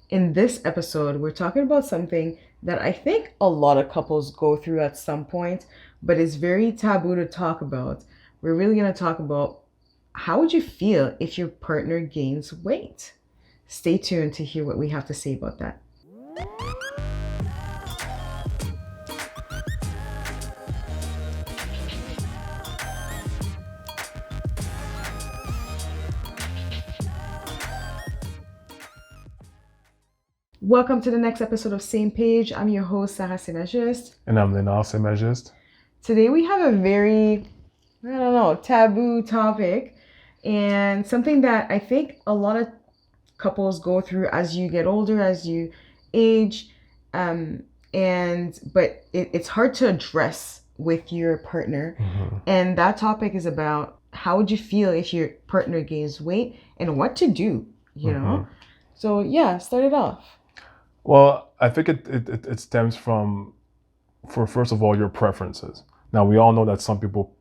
In this episode, we're talking about something that I think a lot of couples go through at some point, but it's very taboo to talk about. We're really going to talk about how would you feel if your partner gains weight? Stay tuned to hear what we have to say about that. Welcome to the next episode of Same Page. I'm your host, Sarah and Lenard. And I'm Lenard Semajist. Today we have a very, taboo topic and something that I think a lot of couples go through as you get older, as you age, but it's hard to address with your partner. And that topic is about how would you feel if your partner gains weight and what to do, you know? So yeah, start it off. Well, I think it stems from, first of all, your preferences. Now, we all know that some people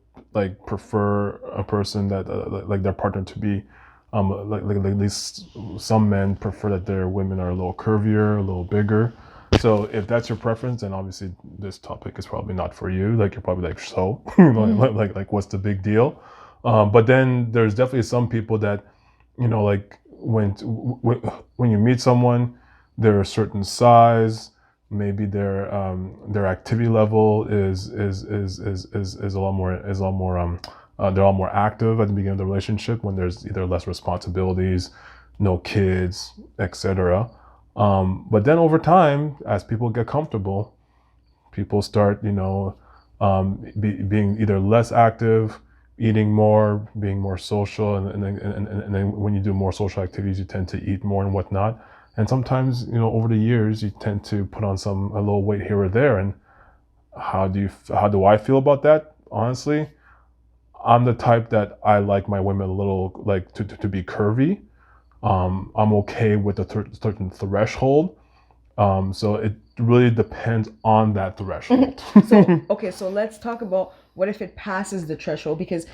prefer a person that like their partner to be at least some men prefer that their women are a little curvier, a little bigger. So if that's your preference, then obviously this topic is probably not for you. Like, you're probably like, so like what's the big deal? But then there's definitely some people that, like when you meet someone, they're a certain size, maybe their activity level is a lot more they're all more active at the beginning of the relationship when there's either less responsibilities, no kids, etc. But then over time, as people get comfortable, people start being either less active, eating more, being more social, and then when you do more social activities, you tend to eat more and whatnot. And sometimes, over the years, you tend to put on a little weight here or there. And how do I feel about that? Honestly, I'm the type that I like my women a little to be curvy. I'm okay with a certain threshold. So it really depends on that threshold. So let's talk about what if it passes the threshold, because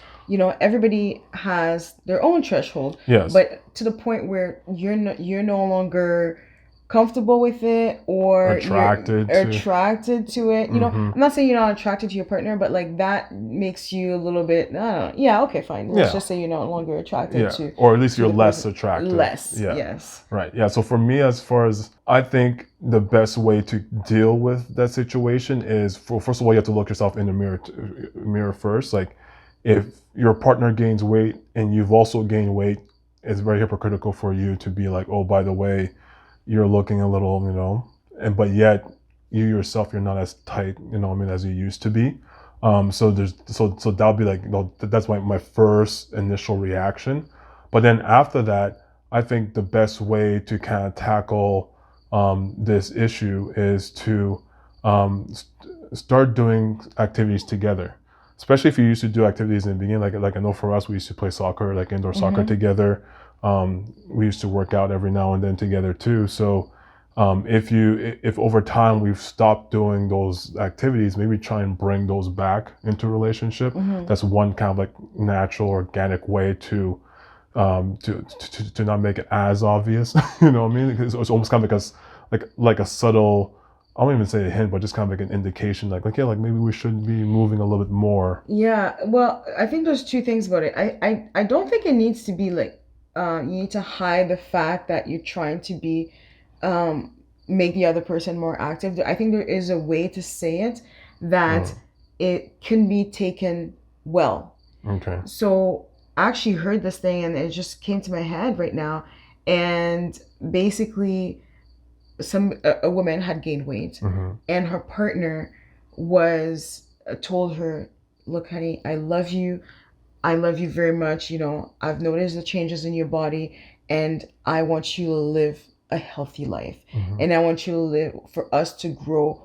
everybody has their own threshold. Yes. But to the point where you're no longer comfortable with it, or attracted to it. I'm not saying you're not attracted to your partner, but like that makes you a little bit, I don't know. Yeah, okay, fine. Let's just say you're no longer attracted to, or at least you're less attractive. Yes. Right. Yeah. So for me, as far as I think the best way to deal with that situation is, first of all, you have to look yourself in the mirror first. Like, if your partner gains weight and you've also gained weight, it's very hypocritical for you to be like, oh, by the way, you're looking a little, but yet you yourself, you're not as tight, as you used to be. So that'll be like, that's my first initial reaction. But then after that, I think the best way to kind of tackle this issue is to start doing activities together. Especially if you used to do activities in the beginning, like I know for us, we used to play soccer, like indoor soccer together. We used to work out every now and then together too. So if over time we've stopped doing those activities, maybe try and bring those back into a relationship. That's one kind of like natural, organic way to not make it as obvious. You know what I mean? It's almost kind of like a subtle, I won't even say a hint, but just kind of like an indication, like maybe we should be moving a little bit more. Yeah, well, I think there's two things about it. I don't think it needs to be like, you need to hide the fact that you're trying to be, make the other person more active. I think there is a way to say it that it can be taken well. Okay. So I actually heard this thing and it just came to my head right now. And basically, a woman had gained weight, and her partner was told her, "Look, honey, I love you. I love you very much. I've noticed the changes in your body, and I want you to live a healthy life, and I want you to live for us to grow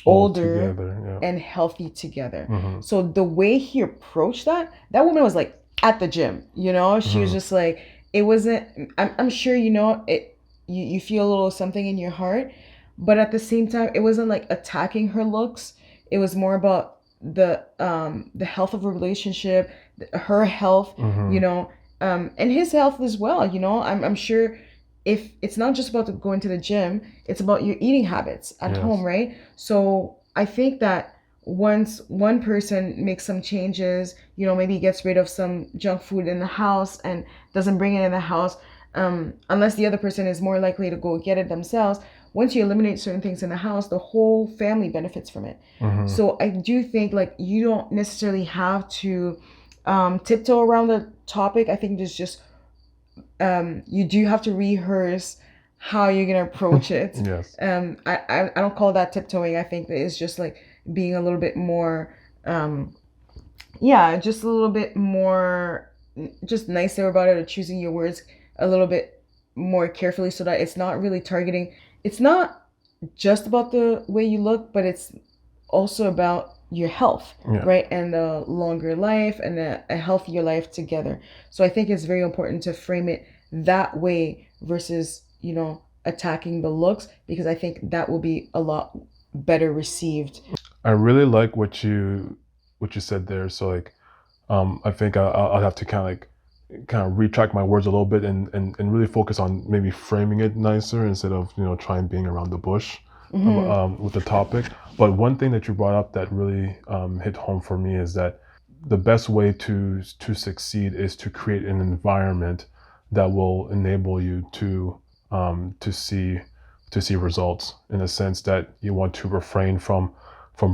older together, and healthy together." So the way he approached that woman was like at the gym. She was just like, it wasn't. I'm sure it. You feel a little something in your heart, but at the same time, it wasn't like attacking her looks. It was more about the health of a relationship, her health, and his health as well. I'm sure if it's not just about going to the gym, it's about your eating habits at home, Yes. right? So I think that once one person makes some changes, maybe gets rid of some junk food in the house and doesn't bring it in the house, unless the other person is more likely to go get it themselves. Once you eliminate certain things in the house, the whole family benefits from it. Mm-hmm. So I do think like you don't necessarily have to tiptoe around the topic. I think there's just you do have to rehearse how you're gonna approach it. Yes. I don't call that tiptoeing. I think that it's just like being a little bit more, yeah, just a little bit more, just nicer about it, or choosing your words a little bit more carefully so that it's not really targeting. It's not just about the way you look, but it's also about your health, Yeah. right? And a longer life and a healthier life together. So I think it's very important to frame it that way versus, attacking the looks, because I think that will be a lot better received. I really like what you said there. So like, I think I'll have to kind of retract my words a little bit and really focus on maybe framing it nicer instead of trying being around the bush with the topic. But one thing that you brought up that really hit home for me is that the best way to succeed is to create an environment that will enable you to see results, in a sense that you want to refrain from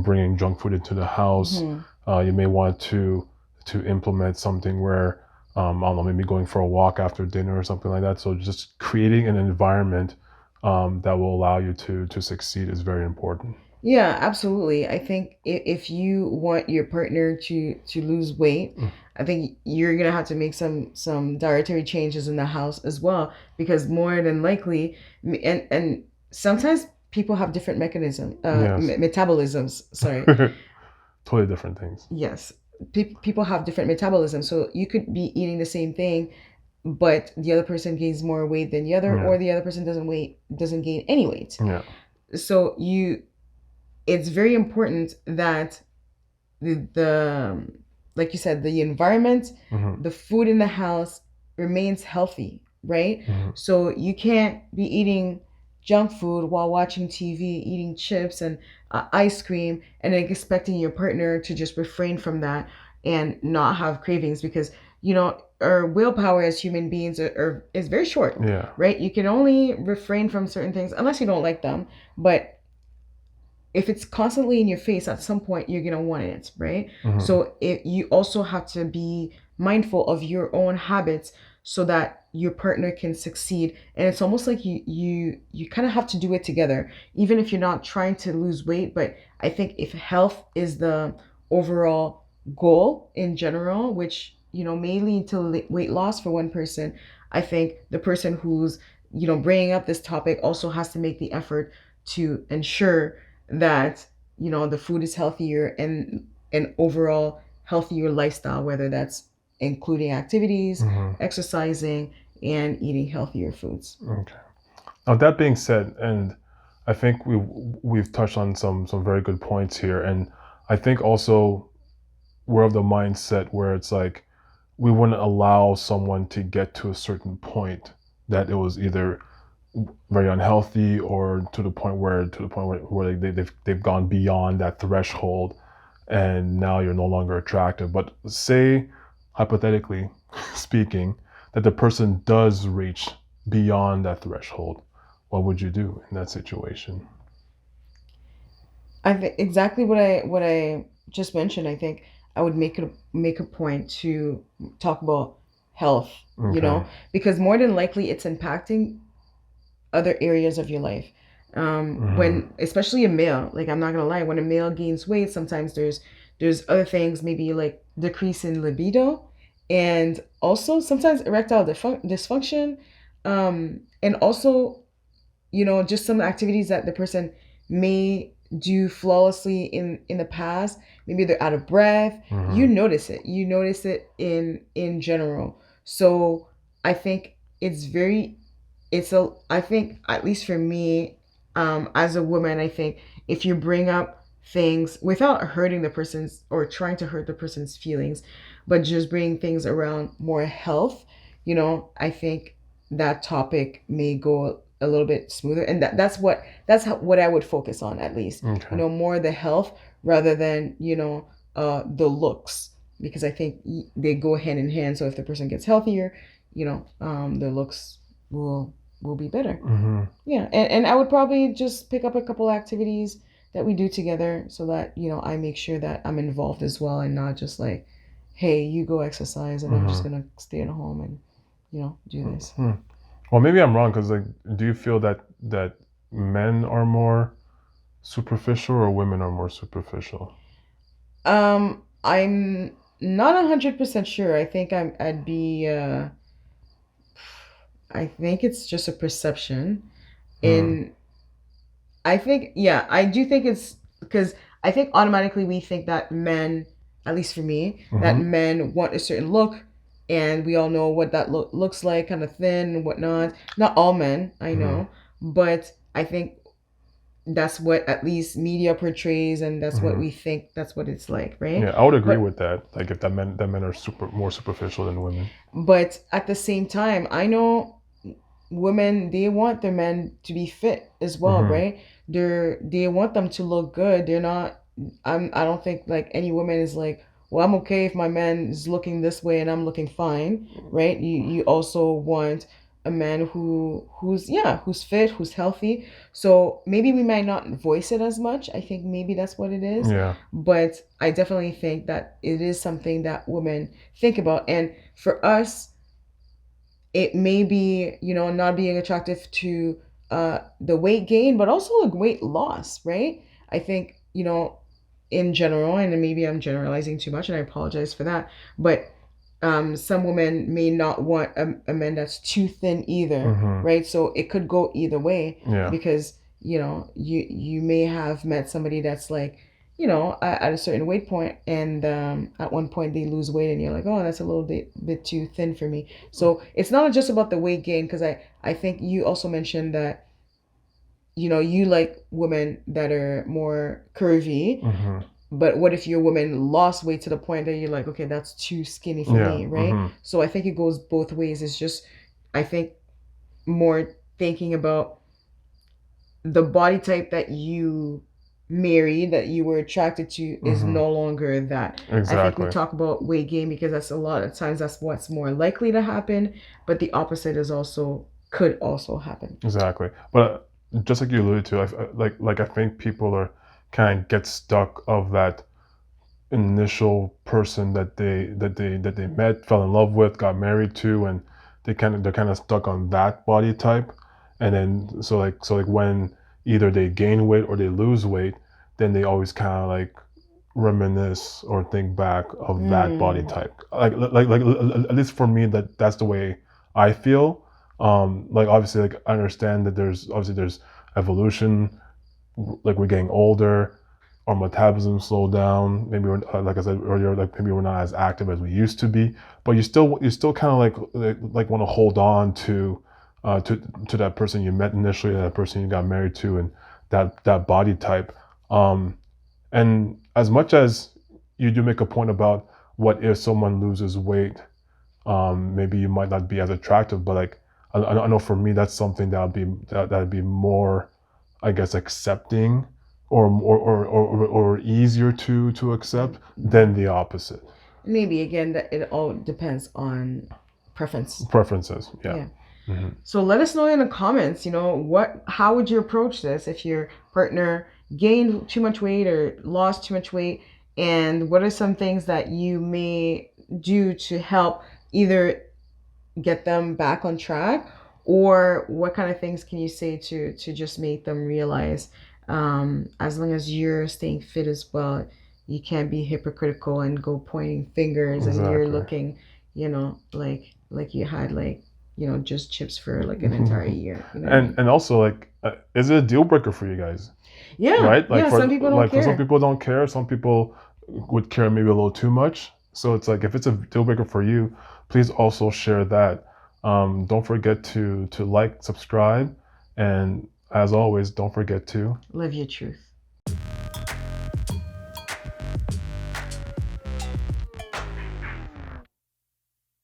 bringing junk food into the house. You may want to implement something where I don't know, maybe going for a walk after dinner or something like that. So just creating an environment that will allow you to succeed is very important. Yeah, absolutely. I think if you want your partner to lose weight, I think you're gonna have to make some dietary changes in the house as well, because more than likely, and sometimes people have different Yes. metabolisms. Sorry. Totally different things. Yes, people have different metabolisms, so you could be eating the same thing, but the other person gains more weight than the other, Yeah. or the other person doesn't gain any weight. Yeah. So it's very important that the like you said, the environment, Mm-hmm. the food in the house remains healthy, right? Mm-hmm. So you can't be eating junk food while watching TV, eating chips and ice cream, and then expecting your partner to just refrain from that and not have cravings, because our willpower as human beings is very short. Yeah. Right? You can only refrain from certain things unless you don't like them, but if it's constantly in your face, at some point you're gonna want it, right? Mm-hmm. So you also have to be mindful of your own habits so that your partner can succeed. And it's almost like you kind of have to do it together, even if you're not trying to lose weight. But I think if health is the overall goal in general, which may lead to weight loss for one person, I think the person who's bringing up this topic also has to make the effort to ensure that the food is healthier and an overall healthier lifestyle, whether that's including activities, Mm-hmm. exercising, and eating healthier foods. Okay. Now that being said, and I think we've touched on some very good points here, and I think also we're of the mindset where it's like we wouldn't allow someone to get to a certain point that it was either very unhealthy or to the point where they've gone beyond that threshold and now you're no longer attractive. But say, hypothetically speaking, that the person does reach beyond that threshold, what would you do in that situation? I think exactly what I just mentioned. I think I would make a point to talk about health, Okay. because more than likely it's impacting other areas of your life. Mm-hmm. When especially a male, like I'm not gonna lie, when a male gains weight, sometimes there's other things, maybe like decrease in libido, and also sometimes erectile dysfunction, and also just some activities that the person may do flawlessly in the past. Maybe they're out of breath. Mm-hmm. You notice it in general. So I think I think, at least for me, as a woman, I think if you bring up things without hurting the person's or trying to hurt the person's feelings, but just bring things around more health, I think that topic may go a little bit smoother, and what I would focus on, at least, Okay. more the health rather than the looks, because I think they go hand in hand. So if the person gets healthier, their looks will be better. Mm-hmm. Yeah, and I would probably just pick up a couple activities that we do together, so that I make sure that I'm involved as well, and not just like, hey, you go exercise and I'm just gonna stay at home and do this. Mm-hmm. Well, maybe I'm wrong, because like, do you feel that men are more superficial or women are more superficial? I'm not 100% sure. I think I'd be. I think it's just a perception. In I think, yeah, I do think it's because I think automatically we think that men, at least for me, that Mm-hmm. men want a certain look, and we all know what that looks like, kind of thin and whatnot. Not all men, I know, but I think that's what at least media portrays, and that's what we think that's what it's like, right? Yeah, I would agree But with that. Like, if that men are more superficial than women. but at the same time, I know women, they want their men to be fit as well, right? They want them to look good. They're not. I don't think like any woman is like, well, I'm okay if my man is looking this way and I'm looking fine, right? You also want a man who's fit, who's healthy. So maybe we might not voice it as much. I think maybe that's what it is. Yeah. But I definitely think that it is something that women think about. And for us, it may be, not being attractive to the weight gain, but also the weight loss, right? I think, in general, and maybe I'm generalizing too much and I apologize for that, but some women may not want a man that's too thin either, right? So it could go either way. Yeah. Because, you may have met somebody that's like, at a certain weight point, and at one point they lose weight, and you're like, oh, that's a little bit too thin for me. So it's not just about the weight gain, because I think you also mentioned that you like women that are more curvy. But what if your woman lost weight to the point that you're like, okay, that's too skinny for me, right? So I think it goes both ways. It's just, I think, more thinking about the body type that you married, that you were attracted to, is no longer that. Exactly. I think we talk about weight gain because that's a lot of times that's what's more likely to happen, but the opposite could also happen. Exactly. But just like you alluded to, I think people are kind of get stuck of that initial person that they met, fell in love with, got married to, and they're kind of stuck on that body type. And then so like when either they gain weight or they lose weight, then they always kind of like reminisce or think back of that body type. Like at least for me, that's the way I feel. Like, obviously, like, I understand that there's evolution, like we're getting older, our metabolism slow down. Maybe we're, like I said earlier, like maybe we're not as active as we used to be. But you still kind of like want to hold on to that person you met initially, that person you got married to, and that body type. And as much as you do make a point about what if someone loses weight, maybe you might not be as attractive, but like I know for me that's something that'd be more, I guess, accepting or easier to accept than the opposite. Maybe again that it all depends on Preferences, yeah. So let us know in the comments, how would you approach this if your partner gained too much weight or lost too much weight, and what are some things that you may do to help either get them back on track, or what kind of things can you say to just make them realize, as long as you're staying fit as well, you can't be hypocritical and go pointing fingers. Exactly. And you're looking, like you had just chips for like an entire year. And also, like, is it a deal breaker for you guys? Yeah. Right? Like, some people don't care. For some people don't care. Some people would care maybe a little too much. So it's like, if it's a deal breaker for you, please also share that. Don't forget to like, subscribe, and as always, don't forget to live your truth.